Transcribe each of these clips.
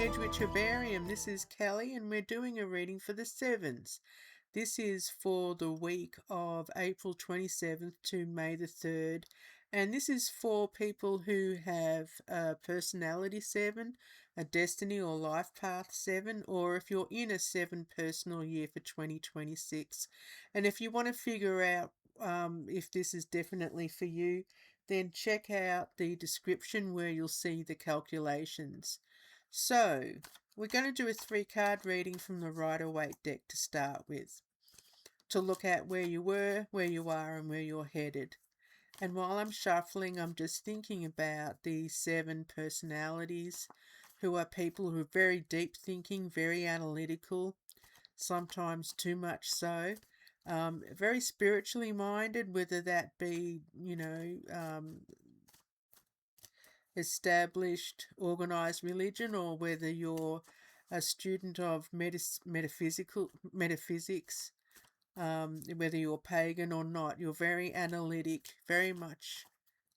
Hedge Herbarium. This is Kelly, and we're doing a reading for the sevens. This is for the week of April 27th to May the 3rd, and this is for people who have a personality 7, a destiny or life path 7, or if you're in a 7 personal year for 2026. And if you want to figure out if this is definitely for you, then check out the description where you'll see the calculations. So, we're going to do a 3-card reading from the Rider-Waite deck to start with, to look at where you were, where you are, and where you're headed. And while I'm shuffling, I'm just thinking about the 7 personalities, who are people who are very deep thinking, very analytical, sometimes too much so. Very spiritually minded, whether that be, established, organized religion, or whether you're a student of metaphysics, whether you're pagan or not. You're very analytic, very much,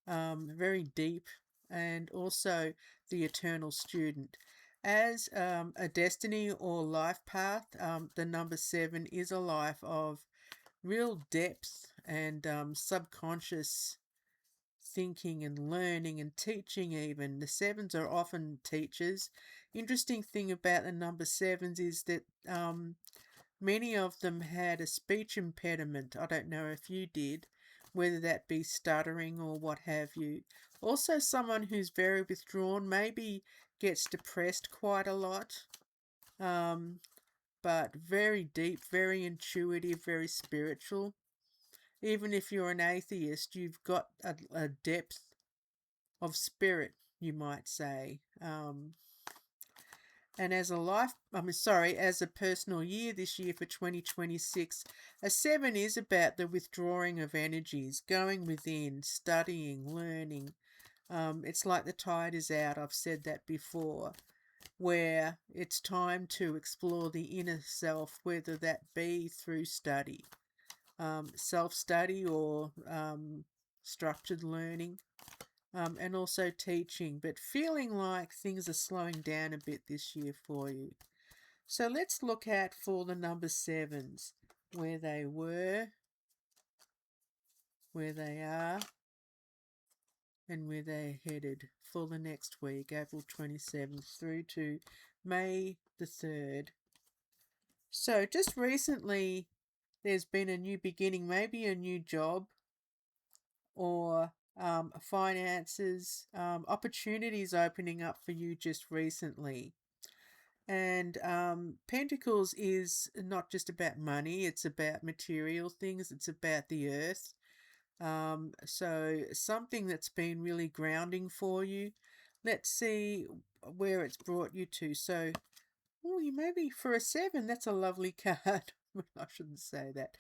very deep, and also the eternal student. As a destiny or life path, the number 7 is a life of real depth and subconscious thinking and learning and teaching even. The 7s are often teachers. Interesting thing about the number 7s is that many of them had a speech impediment. I don't know if you did, whether that be stuttering or what have you. Also someone who's very withdrawn, maybe gets depressed quite a lot, but very deep, very intuitive, very spiritual. Even if you're an atheist, you've got a depth of spirit, you might say. And as a personal year this year for 2026, a 7 is about the withdrawing of energies, going within, studying, learning. It's like the tide is out, I've said that before, where it's time to explore the inner self, whether that be through study, self-study, or structured learning. And also teaching, but feeling like things are slowing down a bit this year for you. So let's look at, for the number 7s, where they were, where they are, and where they're headed for the next week, April 27th through to May the 3rd. So just recently, there's been a new beginning, maybe a new job, or finances, opportunities opening up for you just recently. And Pentacles is not just about money, it's about material things, it's about the earth. So something that's been really grounding for you. Let's see where it's brought you to. So, oh, you maybe for a 7, that's a lovely card. I shouldn't say that.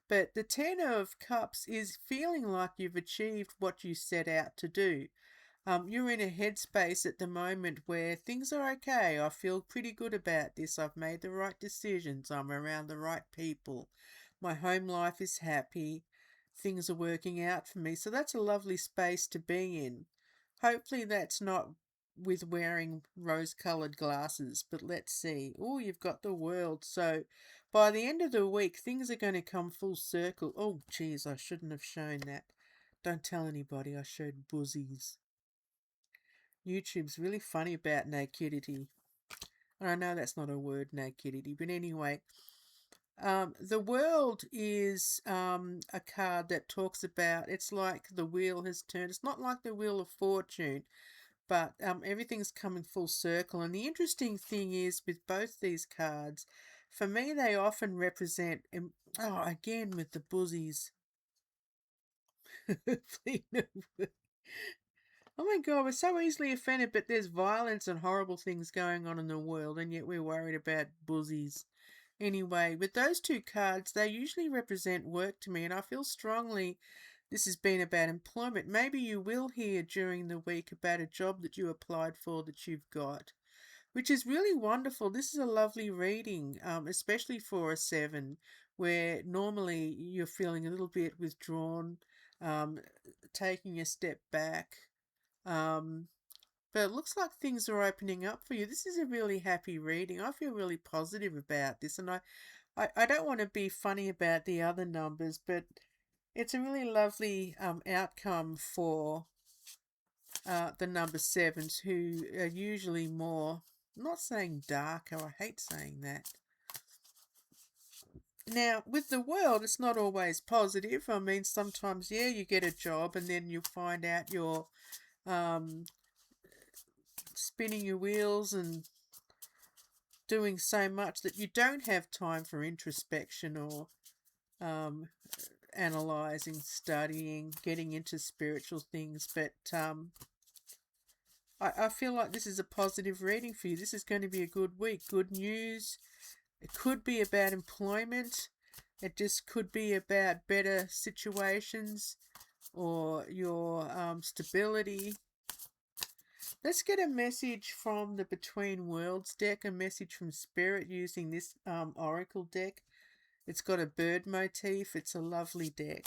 But the 10 of Cups is feeling like you've achieved what you set out to do. You're in a headspace at the moment where things are okay. I feel pretty good about this. I've made the right decisions. I'm around the right people. My home life is happy. Things are working out for me. So that's a lovely space to be in. Hopefully that's not with wearing rose-coloured glasses, but let's see. Oh, you've got the World. So by the end of the week, things are going to come full circle. Oh, geez, I shouldn't have shown that. Don't tell anybody I showed buzzies. YouTube's really funny about nakedity. And I know that's not a word, nakedity, but anyway. The World is a card that talks about, it's like the wheel has turned. It's not like the Wheel of Fortune, but everything's coming full circle. And the interesting thing is, with both these cards, for me, they often represent, again with the buzzies. Oh my God, we're so easily offended, but there's violence and horrible things going on in the world, and yet we're worried about buzzies. Anyway, with those 2 cards, they usually represent work to me, and I feel strongly this has been about employment. Maybe you will hear during the week about a job that you applied for that you've got, which is really wonderful. This is a lovely reading, especially for a 7, where normally you're feeling a little bit withdrawn, taking a step back. But it looks like things are opening up for you. This is a really happy reading. I feel really positive about this. And I don't want to be funny about the other numbers, but it's a really lovely outcome for the number sevens, who are usually more, I'm not saying darker, I hate saying that. Now, with the world, it's not always positive. I mean, sometimes, yeah, you get a job and then you find out you're um, spinning your wheels and doing so much that you don't have time for introspection or um, analysing, studying, getting into spiritual things. But I feel like this is a positive reading for you. This is going to be a good week. Good news. It could be about employment. It just could be about better situations or your stability. Let's get a message from the Between Worlds deck, a message from Spirit using this Oracle deck. It's got a bird motif. It's a lovely deck.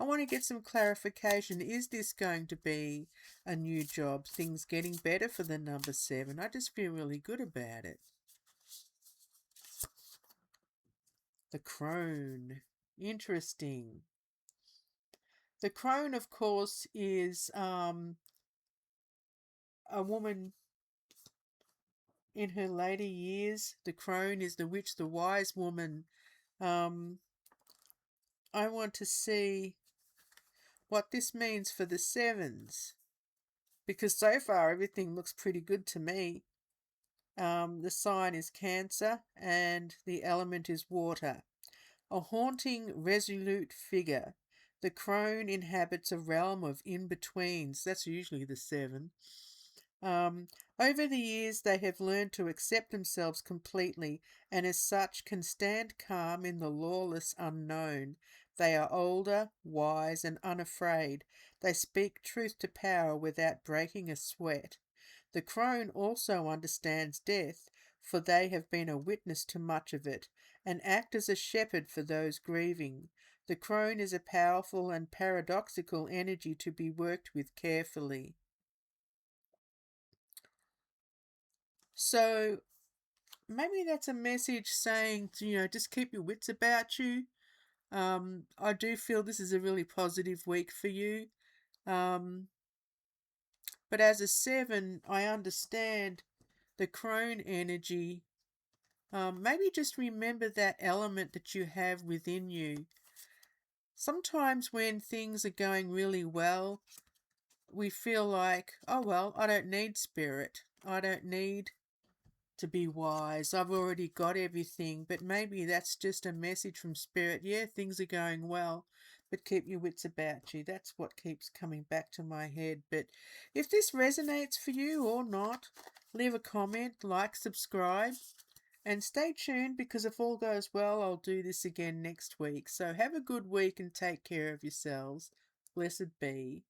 I want to get some clarification. Is this going to be a new job? Things getting better for the number 7? I just feel really good about it. The crone. Interesting. The crone, of course, is a woman in her later years. The crone is the witch, the wise woman. I want to see what this means for the 7s, because so far everything looks pretty good to me. The sign is Cancer and the element is water. A haunting, resolute figure. The crone inhabits a realm of in-betweens. That's usually the 7. Over the years, they have learned to accept themselves completely, and as such can stand calm in the lawless unknown. They are older, wise, and unafraid. They speak truth to power without breaking a sweat. The crone also understands death, for they have been a witness to much of it, and act as a shepherd for those grieving. The crone is a powerful and paradoxical energy to be worked with carefully. So maybe that's a message saying, just keep your wits about you. I do feel this is a really positive week for you. But as a 7, I understand the crone energy. Maybe just remember that element that you have within you. Sometimes when things are going really well, we feel like, oh well, I don't need spirit. I don't need to be wise. I've already got everything. But maybe that's just a message from spirit. Yeah, things are going well, but keep your wits about you. That's what keeps coming back to my head. But if this resonates for you or not, leave a comment, like, subscribe. And stay tuned, because if all goes well, I'll do this again next week. So have a good week and take care of yourselves. Blessed be.